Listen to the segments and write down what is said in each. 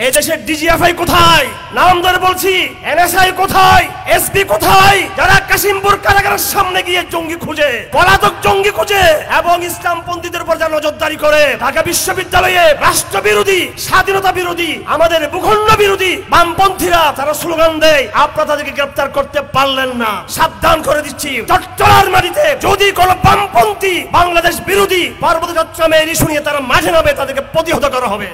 এই দেশের ডিজিএফআই কোথায়? নাম ধরে বলছি, এনএসআই কোথায়? এসপি কোথায়? যারা কাশিমপুর কারাগারের সামনে গিয়ে জঙ্গি খুঁজে, পলাতক জঙ্গি খুঁজে এবং ইসলামপন্থীদের উপর যা নজরদারি করে, ঢাকা বিশ্ববিদ্যালয়ে রাষ্ট্রবিরোধী, স্বাধীনতা বিরোধী, আমাদের ভূখণ্ড বিরোধী বামপন্থীরা তারা স্লোগান দেয়, আপনারা তাদেরকে গ্রেফতার করতে পারলেন না। সাবধান করে দিচ্ছি, চট্টগ্রামের মাটিতে যদি কোনো বামপন্থী বাংলাদেশ বিরোধী পার্বত্য চট্টগ্রামে ইস্যু নিয়ে তারা মাঠে নামে, তাদেরকে প্রতিহত করা হবে।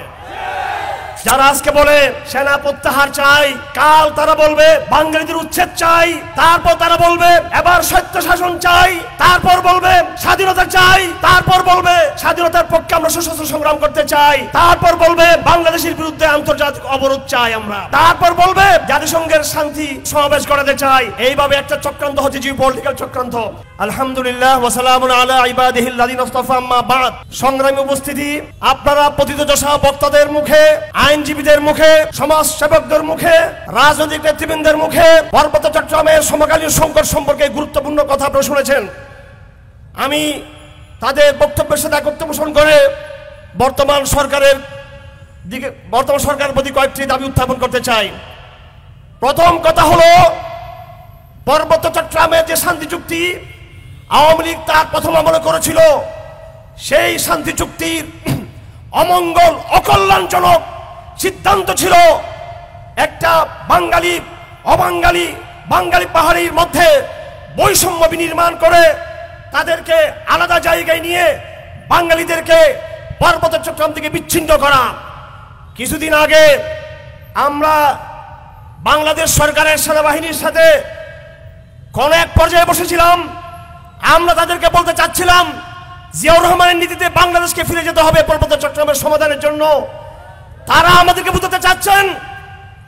যারা আজকে বলে সেনা প্রত্যাহার চাই, কাল তারা বলবে বাঙালিদের উচ্ছেদ চাই, তারপর তারা বলবে এবার সত্য শাসন চাই, তারপর বলবে স্বাধীনতা চাই, তারপর বলবে স্বাধীনতার পক্ষে আমরা সশস্ত্র সংগ্রাম করতে চাই, তারপর বলবে বাংলাদেশের বিরুদ্ধে আন্তর্জাতিক অবরোধ চাই আমরা, তারপর বলবে জাতিসংঘের শান্তি সমাবেশ করাতে চাই। এইভাবে একটা চক্রান্ত হচ্ছে, জিও পলিটিক্যাল চক্রান্ত। আলহামদুলিল্লাহ ওয়া সালামুন আলা ইবাদিহিল্লাযিনা ইসতাফা, আম্মা বাদ। সংগ্রামী উপস্থিতি, আপনারা পতিতযশা বক্তাদের মুখে, আইনজীবীদের মুখে, সমাজ সেবকদের মুখে, রাজনৈতিক নেতৃবৃন্দের মুখে পার্বত্য চট্টগ্রামের সমকালীন সংকট সম্পর্কে গুরুত্বপূর্ণ কথা আপনারা শুনেছেন। আমি তাদের বক্তব্যের সাথে একত্র পোষণ করে বর্তমান সরকারের প্রতি কয়েকটি দাবি উত্থাপন করতে চাই। প্রথম কথা হলো, পার্বত্য চট্টগ্রামের যে শান্তি চুক্তি আওয়ামী লীগ তার প্রথম আমলে করেছিল, সেই শান্তি চুক্তির অমঙ্গল, অকল্যাণজনক সিদ্ধান্ত ছিল একটা বাঙালি অবাঙালি, বাঙালি পাহাড়ির মধ্যে বৈষম্য বিনির্মাণ করে তাদেরকে আলাদা জায়গায় নিয়ে বাঙালিদেরকে পার্বত্য চট্টগ্রাম থেকে বিচ্ছিন্ন করা। কিছুদিন আগে আমরা বাংলাদেশ সরকারের সেনাবাহিনীর সাথে কোন এক পর্যায়ে বসেছিলাম, আমরা তাদেরকে বলতে চাচ্ছিলাম জিয়াউর রহমানের নীতিতে বাংলাদেশকে ফিরে যেতে হবে পার্বত্য চট্টগ্রামের সমাধানের জন্য। তারা আমাদেরকে বুঝাতে চাচ্ছেন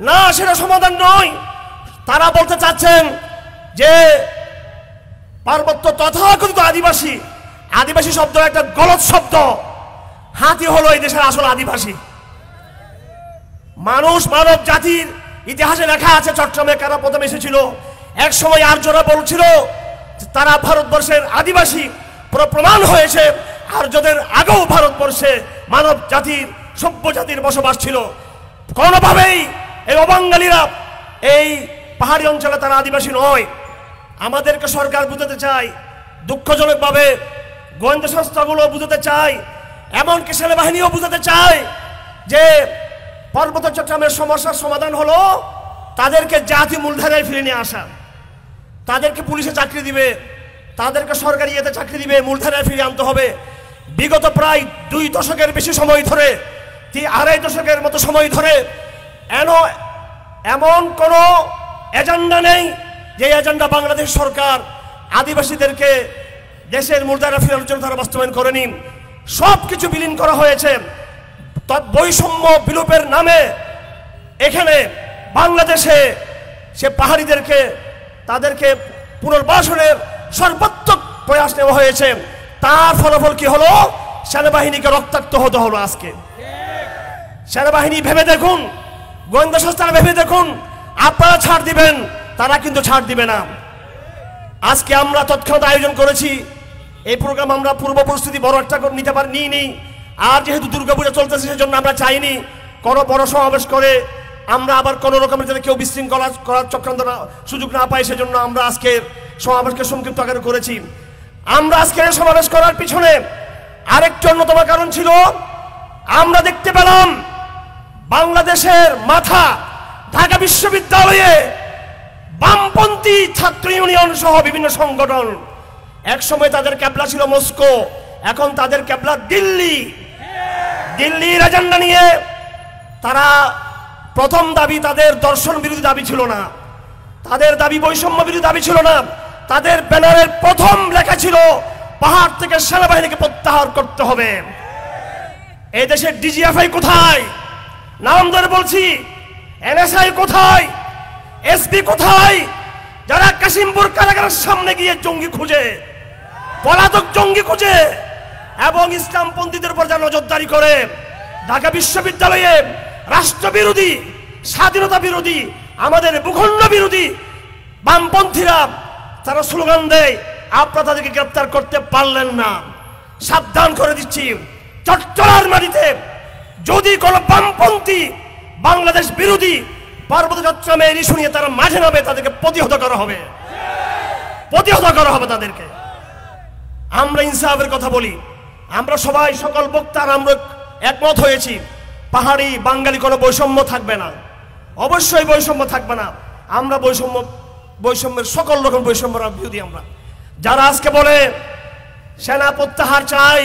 না, সেটা সমাধান নয়। তারা বলতে চাচ্ছেন যে পার্বত্য তথাকথিত আদিবাসী, আদিবাসী শব্দ একটা গলত শব্দ। হাতি হলো এই দেশের আসল আদিবাসী মানুষ। মানব জাতির ইতিহাসে লেখা আছে চট্টগ্রামে কারা প্রথম এসেছিল। এক সময় আর্যরা বলছিল তারা ভারতবর্ষের আদিবাসী, প্রমাণ হয়েছে আর্যদের আগেও ভারতবর্ষে মানব জাতির, সভ্য জাতির বসবাস ছিল। কোনোভাবেই এই অবাঙালিরা এই পাহাড়ি অঞ্চলে তারা আদিবাসী নয়। আমাদেরকে সরকার বুঝাতে চায়, দুঃখজনকভাবে গোয়েন্দা সংস্থাগুলো বুঝাতে চায়, এমনকি সেনাবাহিনীও বুঝাতে চায় যে পার্বত্য চট্টগ্রামের সমস্যার সমাধান হলো তাদেরকে জাতি মূলধারায় ফিরে নিয়ে আসা, তাদেরকে পুলিশে চাকরি দিবে, তাদেরকে সরকারি ইয়েতে চাকরি দিবে, মূলধারায় ফিরে আনতে হবে। বিগত প্রায় 2 দশকের বেশি সময় ধরে, 2.5 দশকের মতো সময় ধরে এমন কোনো এজেন্ডা নেই যে এজেন্ডা বাংলাদেশ সরকার আদিবাসীদেরকে দেশের মূলধারা ফেরানোর জন্য তারা বাস্তবায়ন করেনি। সব কিছু বিলীন করা হয়েছে বৈষম্য বিলোপের নামে। এখানে বাংলাদেশে সে পাহাড়িদেরকে তাদেরকে পুনর্বাসনের সর্বাত্মক প্রয়াস নেওয়া হয়েছে। তার ফলাফল কি হলো? সেনাবাহিনীকে রক্তাক্ত হতে হলো। আজকে সেনাবাহিনী ভেবে দেখুন, গোয়েন্দা সংস্থারা ভেবে দেখুন, আপনারা ছাড় দিবেন, তারা কিন্তু ছাড় দিবে না। আজকে আমরা তৎক্ষণাৎ আয়োজন করেছি এই প্রোগ্রাম। আমরা পূর্ব প্রস্তুতি বড় একটা নিতে নিইনি। আর যেহেতু দুর্গাপূজা চলতেছে সেজন্য আমরা চাইনি কোনো বড় সমাবেশ করে আমরা আবার কোনো রকমের যাতে কেউ বিশৃঙ্খলা করার চক্রান্ত সুযোগ না পাই, সেজন্য আমরা আজকে সমাবেশকে সংক্ষিপ্ত আকারে করেছি। আমরা আজকে সমাবেশ করার পিছনে আরেকটি অন্যতম কারণ ছিল, আমরা দেখতে পেলাম বাংলাদেশের মাথা ঢাকা বিশ্ববিদ্যালয়ে বামপন্থী ছাত্র ইউনিয়ন সহ বিভিন্ন সংগঠন, একসময় তাদের ক্যাবলা ছিল মস্কো, এখন তাদের ক্যাবলা দিল্লি। দিল্লির এজেন্ডা নিয়ে তারা প্রথম দাবি তাদের দর্শন বিরোধী দাবি ছিল না, তাদের দাবি বৈষম্য বিরোধী দাবি ছিল না। তাদের ব্যানারের প্রথম লেখা ছিল পাহাড় থেকে সেনাবাহিনীকে প্রত্যাহার করতে হবে। এই দেশের ডিজিএফআই কোথায়? নাম ধরে বলছি, এনএসআই কোথায়? এসপি কোথায়? যারা কাশিমপুর কারাগারের সামনে গিয়ে জঙ্গি খুঁজে, পলাতক জঙ্গি খুঁজে এবং ইসলামপন্থীদের উপর যা নজরদারি করে, ঢাকা বিশ্ববিদ্যালয়ে রাষ্ট্রবিরোধী, স্বাধীনতা বিরোধী, আমাদের ভূখণ্ড বিরোধী বামপন্থীরা তারা স্লোগান দেয়, আপনারা তাদেরকে গ্রেফতার করতে পারলেন না। সাবধান করে দিচ্ছি, চট্টগ্রামের মাটিতে যদি কোনো বামপন্থী বাংলাদেশ বিরোধী পার্বত্য চট্টগ্রামে ইস্যু নিয়ে তারা মাঠে নামে, তাদেরকে প্রতিহত করা হবে, প্রতিহত করা হবে তাদেরকে। আমরা ইনসাফের কথা বলি, আমরা সবাই সকল বক্তার আমরা একমত হয়েছি, পাহাড়ি বাঙালি কোনো বৈষম্য থাকবে না, অবশ্যই বৈষম্য থাকবে না। আমরা বৈষম্যের সকল রকম বৈষম্যের বিরোধী। আমরা যারা আজকে বলে সেনা প্রত্যাহার চাই,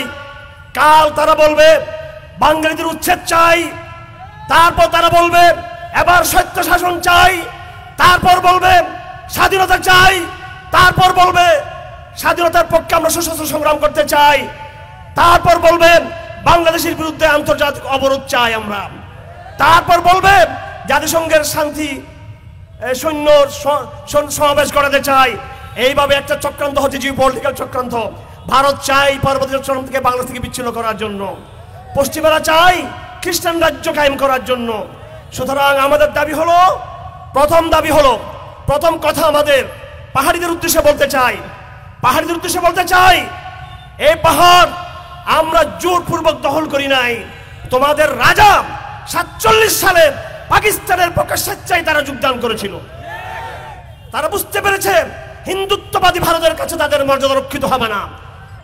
কাল তারা বলবে বাঙালিদের উচ্ছেদ চাই, তারপর তারা বলবে এবার সত্য শাসন চাই, তারপর বলবে স্বাধীনতা চাই, তারপর বলবে স্বাধীনতার পক্ষে আমরা সশস্ত্র সংগ্রাম করতে চাই, তারপর বলবে বাংলাদেশের বিরুদ্ধে আন্তর্জাতিক অবরোধ চাই আমরা, তারপর বলবে জাতিসংঘের শান্তি সৈন্য সমাবেশ করাতে চাই। এইভাবে একটা চক্রান্ত হচ্ছে, জিও পলিটিক্যাল চক্রান্ত। ভারত চাই পার্বত্য চট্টগ্রাম থেকে বাংলাদেশ থেকে বিচ্ছিন্ন করার জন্য, পশ্চিমারা চাই খ্রিস্টান রাজ্য কায়েম করার জন্য। সুতরাং আমাদের দাবি হলো, প্রথম কথা আমাদের পাহাড়িদের উদ্দেশ্যে বলতে চাই, এই পাহাড় আমরা জোরপূর্বক দখল করি নাই। তোমাদের রাজা 47 সালে পাকিস্তানের পক্ষে স্বেচ্ছায় তারা যোগদান করেছিল। তারা বুঝতে পেরেছে হিন্দুত্ববাদী ভারতের কাছে তাদের মর্যাদা রক্ষিত হবে না।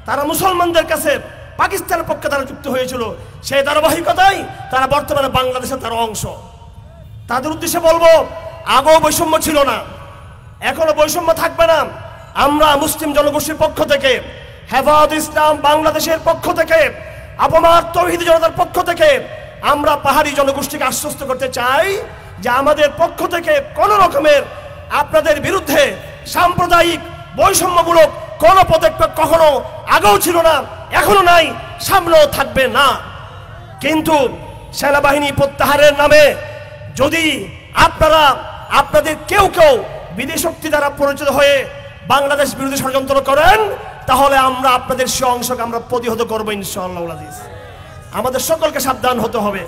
তারা মুসলমানদের কাছে পাকিস্তানের পক্ষে তারা যুক্ত হয়েছিল। সেই ধারাবাহিকতায় তারা বর্তমানে বাংলাদেশের তার অংশ। তাদের উদ্দেশ্যে বলবো, আগেও বৈষম্য ছিল না, এখনো বৈষম্য থাকবে না। আমরা মুসলিম জনগোষ্ঠীর পক্ষ থেকে, হেফাজত ইসলাম বাংলাদেশের পক্ষ থেকে, আপামর তৌহিদি জনতার পক্ষ থেকে আমরা পাহাড়ি জনগোষ্ঠীকে আশ্বস্ত করতে চাই যে আমাদের পক্ষ থেকে কোন রকমের আপনাদের বিরুদ্ধে সাম্প্রদায়িক বৈষম্যমূলক কোন পদক্ষেপ কখনো আগেও ছিল না, এখনো নাই, সামনেও থাকবে না। কিন্তু সেনাবাহিনী প্রত্যাহারের নামে যদি আপনাদের কেউ বিদেশি শক্তি দ্বারা পরিচিত হয়ে বাংলাদেশ বিরোধী ষড়যন্ত্র করেন, তাহলে আমরা আপনাদের সে অংশকে আমরা প্রতিহত করবো ইনশাআল্লাহ আজিজ। আমাদের সকলকে সাবধান হতে হবে।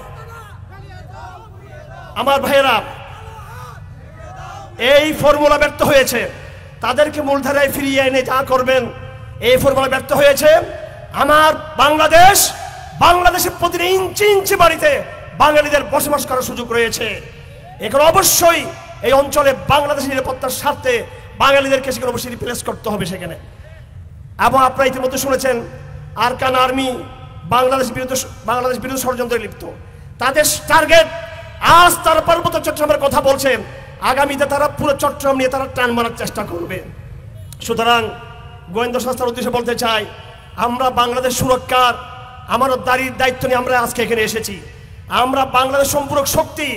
আমার ভাইয়েরা, এই ফর্মুলা ব্যর্থ হয়েছে, তাদেরকে মূলধারায় ফিরিয়ে এনে যা করবেন, এই ফর্মুলা ব্যর্থ হয়েছে। আমার বাংলাদেশের প্রতিটি ইঞ্চি বাড়িতে বাঙালিদের বসবাস করার সুযোগ রয়েছে। এখন অবশ্যই এই অঞ্চলে বাংলাদেশের নিরাপত্তার স্বার্থে বাঙালিদেরকে সেখানে অবশ্যই রিপ্লেস করতে হবে সেখানে। এবং আপনারা ইতিমধ্যে শুনেছেন আরকান আর্মি বাংলাদেশ বিরুদ্ধে ষড়যন্ত্রে লিপ্ত। তাদের টার্গেট, আজ তারা পার্বত্য চট্টগ্রামের কথা বলছে, আগামীতে তারা পুরো চট্টগ্রাম নিয়ে তারা টান মারার চেষ্টা করবে। সুতরাং গোয়েন্দা সংস্থার উদ্দেশ্যে বলতে চাই, আমরা বাংলাদেশ সুরক্ষার আমাদের দায়িত্ব নিয়ে আমরা আজকে এখানে এসেছি। আমরা বাংলাদেশ সম্পূরক শক্তি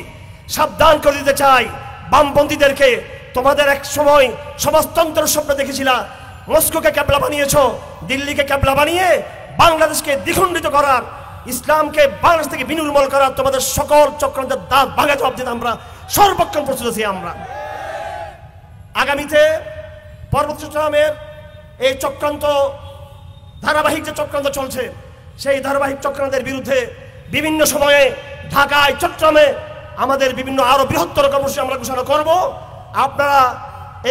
সাবধান করে দিতে চাই বামপন্থীদেরকে। তোমাদের এক সময় সমাজতন্ত্রের স্বপ্ন দেখেছিলা, মস্কোকে ক্যাবলা বানিয়েছ, দিল্লিকে ক্যাবলা বানিয়ে বাংলাদেশকে দ্বিখণ্ডিত করার, ইসলামকে বাংলাদেশ থেকে বিনির্মূল করার তোমাদের সকল চক্রান্তের দাঁত ভাঙা জবাব দিতে আমরা সর্বক্ষণ প্রস্তুত আছি। আমরা আগামীতে পার্বত্য চট্টগ্রামের এই চক্রান্ত, ধারাবাহিক যে চক্রান্ত চলছে, সেই ধারাবাহিক চক্রান্তের বিরুদ্ধে বিভিন্ন সময়ে ঢাকায়, চট্টগ্রামে আমাদের বিভিন্ন আরো বৃহত্তর কর্মসূচি আমরা ঘোষণা করব। আপনারা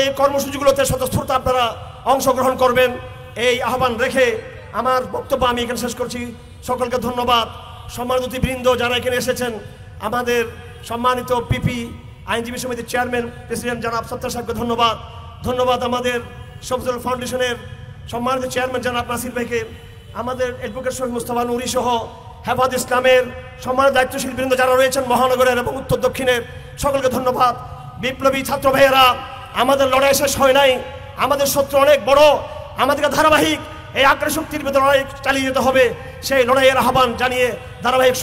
এই কর্মসূচিগুলোতে স্বতঃস্ফূর্ত আপনারা অংশগ্রহণ করবেন, এই আহ্বান রেখে আমার বক্তব্য আমি এখানে শেষ করছি। সকলকে ধন্যবাদ। সম্মানিত অতিথিবৃন্দ যারা এখানে এসেছেন, আমাদের সম্মানিত পিপি আইনজীবী সমিতির চেয়ারম্যান প্রেসিডেন্ট জনাব সত্তার সাহেবকে ধন্যবাদ। আমাদের সবজুল ফাউন্ডেশনের সম্মানিত চেয়ারম্যান জনাব নাসির ভাইকে, আমাদের অ্যাডভোকেট শহীদ মুস্তাফা নুরী সহ হেফাজত ইসলামের সম্মানিত দায়িত্বশীল বৃন্দ যারা রয়েছেন মহানগরের এবং উত্তর দক্ষিণের, সকলকে ধন্যবাদ। বিপ্লবী ছাত্র ভাইয়েরা, আমাদের লড়াই শেষ হয় নাই, আমাদের শত্রু অনেক বড়, আমাদেরকে ধারাবাহিক এই আগ্রাসী শক্তির বিরুদ্ধে লড়াই চালিয়ে যেতে হবে। সেই লড়াইয়ের আহ্বান জানিয়ে, ধারাবাহিক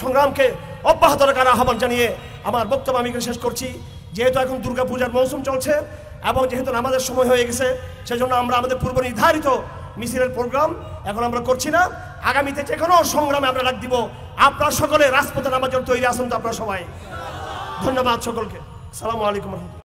সংগ্রামকে অব্যাহত রাখার আহ্বান জানিয়ে আমার বক্তব্য আমি এখানে শেষ করছি। যেহেতু এখন দুর্গাপূজার মৌসুম চলছে এবং যেহেতু আমাদের সময় হয়ে গেছে, সেজন্য আমরা আমাদের পূর্ব নির্ধারিত মিছিলের প্রোগ্রাম এখন আমরা করছি না। আগামীতে যে কোনো সংগ্রামে আমরা ডাক দিব। আপনারা সকলে রাজপথে নামার জন্য তৈরি আছেন তো? আপনারা সবাই ধন্যবাদ সকলকে। আসসালামু আলাইকুম।